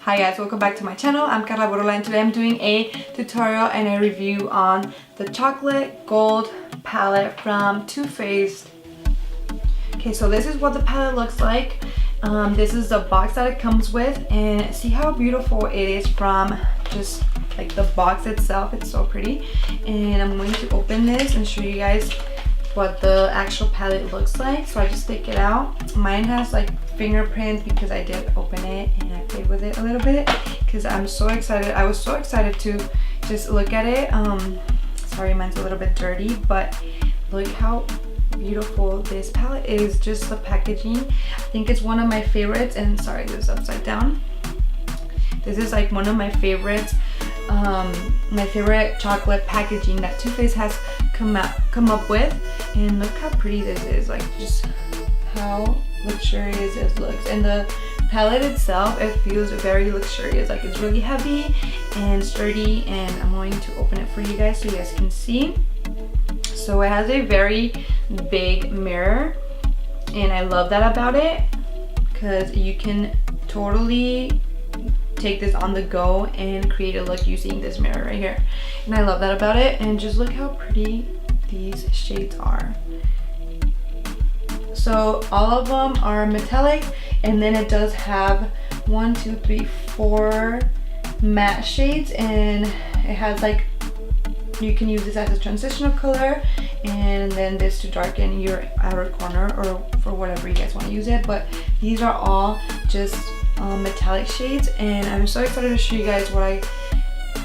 Hi guys, welcome back to my channel. I'm Carla Borola and today I'm doing a tutorial and a review on the chocolate gold palette from Too Faced. Okay, so this is what the palette looks like. This is the box that it comes with, and see how beautiful it is from just like the box itself. It's so pretty. And I'm going to open this and show you guys what the actual palette looks like. So I just take it out. Mine has like fingerprints because I did open it and I played with it a little bit because I'm so excited. I was so excited to just look at it. Sorry, mine's a little bit dirty, but look how beautiful this palette is. Just the packaging, I think it's one of my favorites. And sorry, this is upside down. This is like one of my favorites. My favorite chocolate packaging that Too Faced has come up with. And look how pretty this is, like just how luxurious it looks. And the palette itself, it feels very luxurious, like it's really heavy and sturdy. And I'm going to open it for you guys so you guys can see. So it has a very big mirror, and I love that about it because you can totally take this on the go and create a look using this mirror right here. And I love that about it. And just look how pretty these shades are. So all of them are metallic, and then it does have 1, 2, 3, 4 matte shades, and it has like, you can use this as a transitional color and then this to darken your outer corner or for whatever you guys want to use it. But these are all just metallic shades, and I'm so excited to show you guys what I've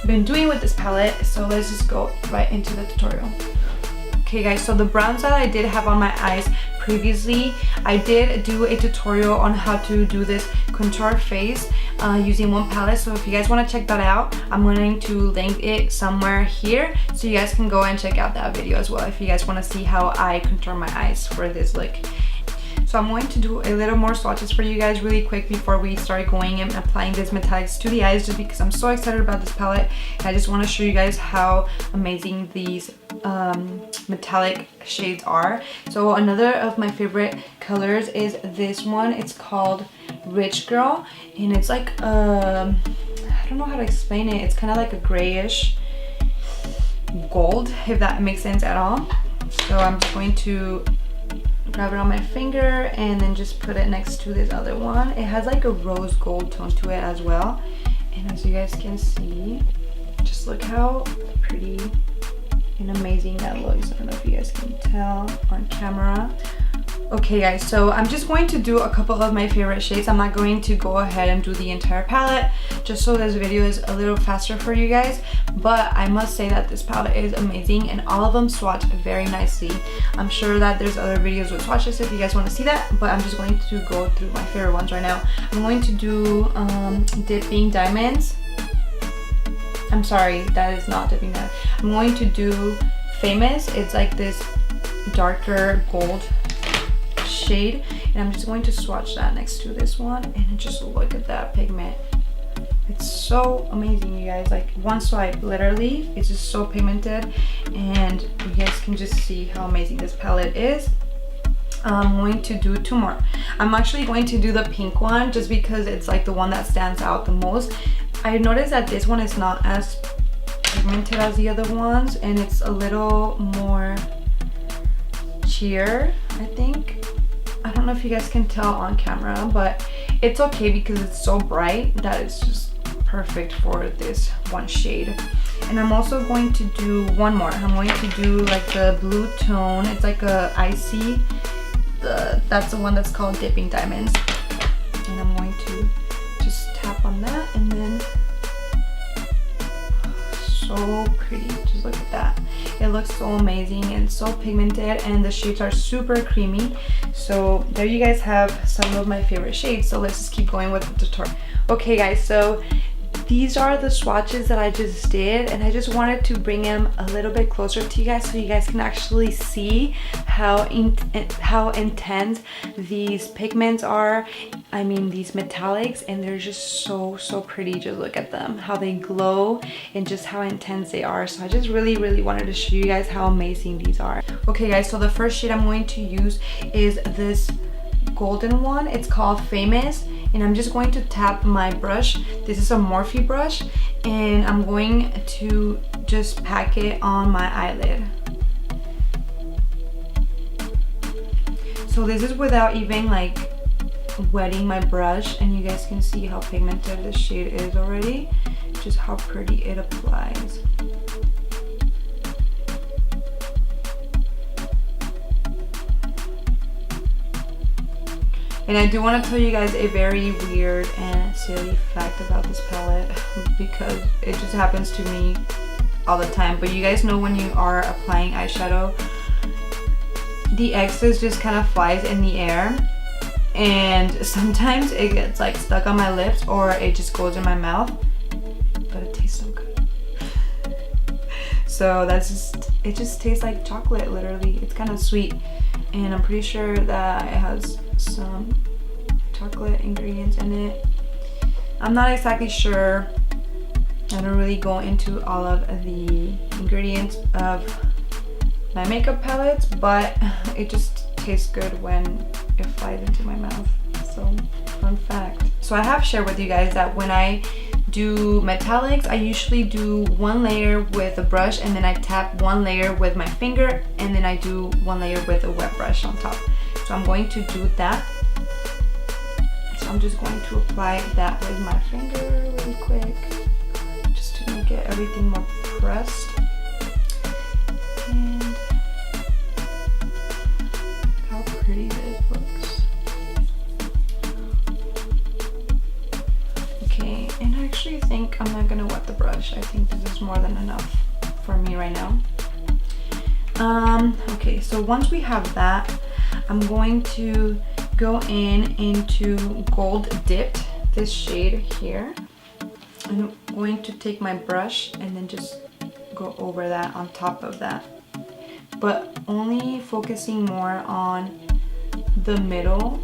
been doing with this palette. So let's just go right into the tutorial. Okay guys, so the browns that I did have on my eyes previously, I did do a tutorial on how to do this contour face using one palette. So if you guys want to check that out, I'm going to link it somewhere here so you guys can go and check out that video as well if you guys want to see how I contour my eyes for this look. So I'm going to do a little more swatches for you guys really quick before we start going and applying these metallics to the eyes, just because I'm so excited about this palette. And I just want to show you guys how amazing these metallic shades are. So another of my favorite colors is this one. It's called Rich Girl, and it's like I don't know how to explain it. It's kind of like a grayish gold, if that makes sense at all. So I'm just going to grab it on my finger and then just put it next to this other one. It has like a rose gold tone to it as well, and as you guys can see, just look how pretty and amazing that looks. I don't know if you guys can tell on camera. Okay guys, so I'm just going to do a couple of my favorite shades. I'm not going to go ahead and do the entire palette just so this video is a little faster for you guys, but I must say that this palette is amazing and all of them swatch very nicely. I'm sure that there's other videos with swatches if you guys want to see that, but I'm just going to go through my favorite ones right now. I'm going to do Dipping Diamonds. I'm sorry, that is not Dipping Diamonds. I'm going to do Famous. It's like this darker gold shade, and I'm just going to swatch that next to this one, and just look at that pigment. It's so amazing, you guys. Like one swipe, literally, it's just so pigmented, and you guys can just see how amazing this palette is. I'm going to do 2 more. I'm actually going to do the pink one just because it's like the one that stands out the most. I noticed that this one is not as pigmented as the other ones, and it's a little more sheer, I think. I don't know if you guys can tell on camera, but it's okay because it's so bright that it's just perfect for this one shade. And I'm also going to do one more. I'm going to do like the blue tone. It's like a icy. That's the one that's called Dipping Diamonds. And I'm going to just tap on that, and then so pretty. Just look at that. It looks so amazing and so pigmented, and the shades are super creamy. So there you guys have some of my favorite shades. So let's just keep going with the tutorial. Okay guys, so these are the swatches that I just did, and I just wanted to bring them a little bit closer to you guys so you guys can actually see how intense these pigments are. I mean, these metallics, and they're just so pretty. Just look at them, how they glow and just how intense they are. So I just really wanted to show you guys how amazing these are. Okay guys, so the first shade I'm going to use is this golden one. It's called Famous, and I'm just going to tap my brush. This is a Morphe brush, and I'm going to just pack it on my eyelid. So this is without even like wetting my brush, and you guys can see how pigmented the shade is already, just how pretty it applies. And I do want to tell you guys a very weird and silly fact about this palette, because it just happens to me all the time. But you guys know when you are applying eyeshadow, the excess just kind of flies in the air, and sometimes it gets like stuck on my lips or it just goes in my mouth, but it tastes so good. So it just tastes like chocolate, literally. It's kind of sweet, and I'm pretty sure that it has some chocolate ingredients in it. I'm not exactly sure. I don't really go into all of the ingredients of my makeup palettes, but it just tastes good when it flies into my mouth. So, fun fact. So I have shared with you guys that when I do metallics, I usually do one layer with a brush, and then I tap one layer with my finger, and then I do one layer with a wet brush on top. So I'm going to do that. So I'm just going to apply that with my finger really quick, just to make it everything more pressed. And look how pretty this looks. Okay, and I actually think I'm not gonna wet the brush. I think this is more than enough for me right now. Okay, so once we have that, I'm going to go into Gold Dipped, this shade here. I'm going to take my brush and then just go over that on top of that, but only focusing more on the middle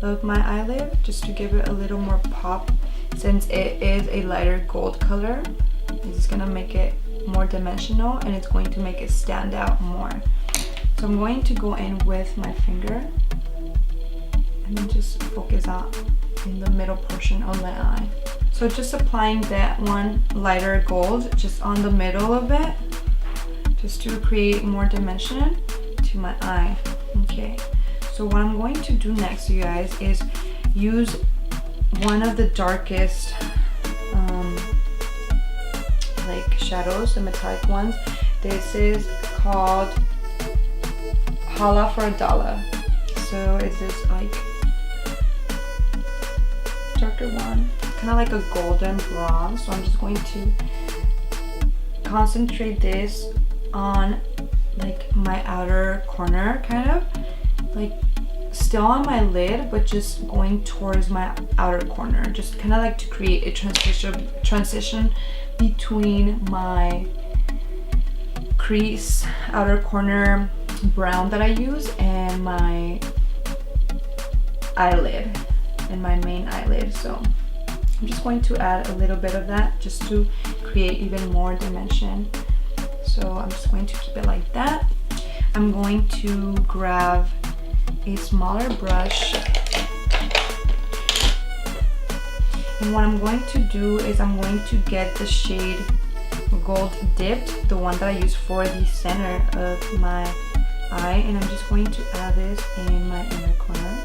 of my eyelid, just to give it a little more pop. Since it is a lighter gold color, it's gonna make it more dimensional, and it's going to make it stand out more. So I'm going to go in with my finger and then just focus out in the middle portion of the eye. So just applying that one lighter gold just on the middle of it, just to create more dimension to my eye. Okay, so what I'm going to do next, you guys, is use one of the darkest like shadows, the metallic ones. This is called Holla for a Dollar. So it's this like darker one, kind of like a golden bronze. So I'm just going to concentrate this on like my outer corner, kind of like still on my lid, but just going towards my outer corner, just kind of like to create a transition between my crease outer corner brown that I use and my eyelid and my main eyelid. So I'm just going to add a little bit of that just to create even more dimension. So I'm just going to keep it like that. I'm going to grab a smaller brush, and what I'm going to do is I'm going to get the shade Gold Dipped, the one that I use for the center of my eye, and I'm just going to add this in my inner corner.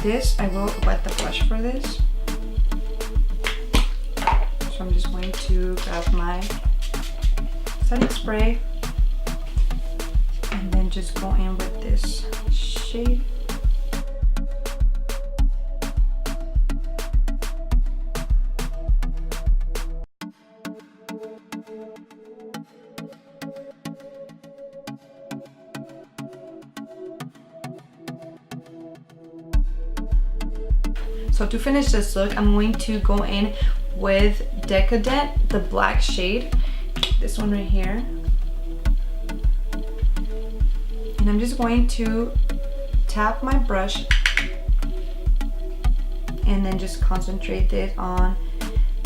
This, I will wet the brush for this. So I'm just going to grab my setting spray and then just go in with this shade. So to finish this look, I'm going to go in with Decadent, the black shade, this one right here. And I'm just going to tap my brush and then just concentrate this on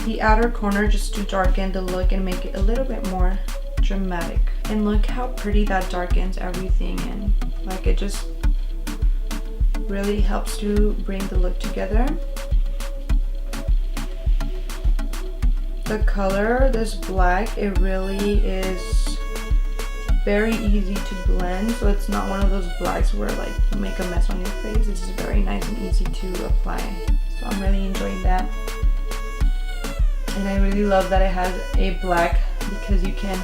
the outer corner just to darken the look and make it a little bit more dramatic. And look how pretty that darkens everything, and like it just really helps to bring the look together. The color, this black, it really is very easy to blend, so it's not one of those blacks where like you make a mess on your face. It's just very nice and easy to apply, so I'm really enjoying that. And I really love that it has a black because you can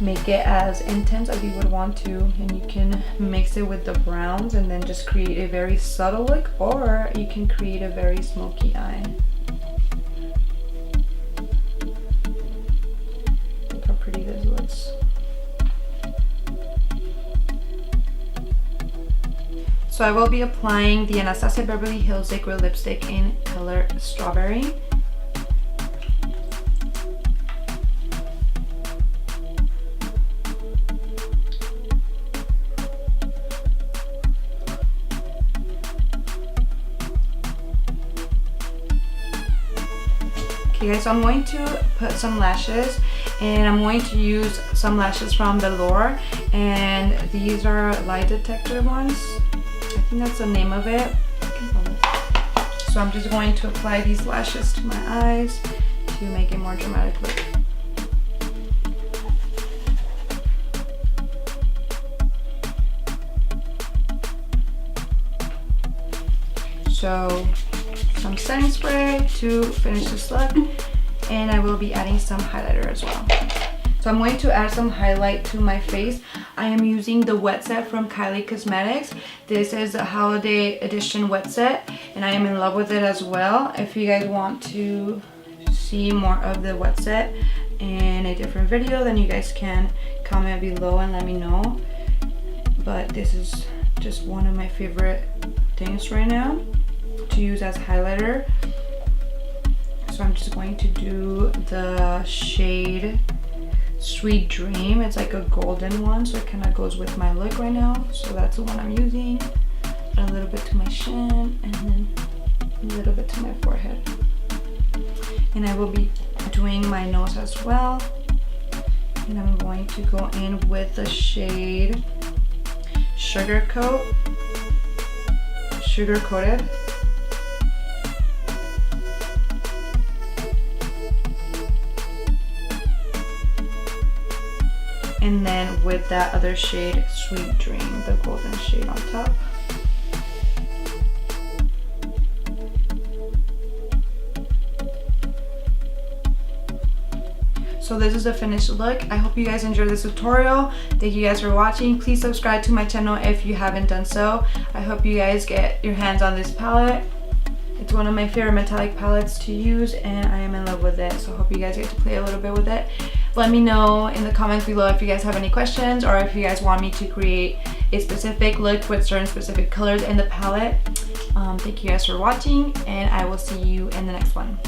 make it as intense as you would want to, and you can mix it with the browns and then just create a very subtle look, or you can create a very smoky eye. Look how pretty this looks. So I will be applying the Anastasia Beverly Hills Liquid Lipstick in color Strawberry. Okay guys, so I'm going to put some lashes, and I'm going to use some lashes from Velour, and these are lie detector ones. I think that's the name of it. So I'm just going to apply these lashes to my eyes to make a more dramatic look. So some setting spray to finish this look, and I will be adding some highlighter as well. So I'm going to add some highlight to my face. I am using the wet set from Kylie Cosmetics. This is a holiday edition wet set, and I am in love with it as well. If you guys want to see more of the wet set in a different video, then you guys can comment below and let me know. But this is just one of my favorite things right now to use as highlighter. So I'm just going to do the shade Sweet Dream. It's like a golden one, so it kind of goes with my look right now. So that's the one I'm using. A little bit to my chin, and then a little bit to my forehead. And I will be doing my nose as well. And I'm going to go in with the shade Sugar Coated. And then with that other shade, Sweet Dream, the golden shade on top. So this is the finished look. I hope you guys enjoyed this tutorial. Thank you guys for watching. Please subscribe to my channel if you haven't done so. I hope you guys get your hands on this palette. It's one of my favorite metallic palettes to use, and I am in love with it. So I hope you guys get to play a little bit with it. Let me know in the comments below if you guys have any questions, or if you guys want me to create a specific look with certain specific colors in the palette. Thank you guys for watching, and I will see you in the next one.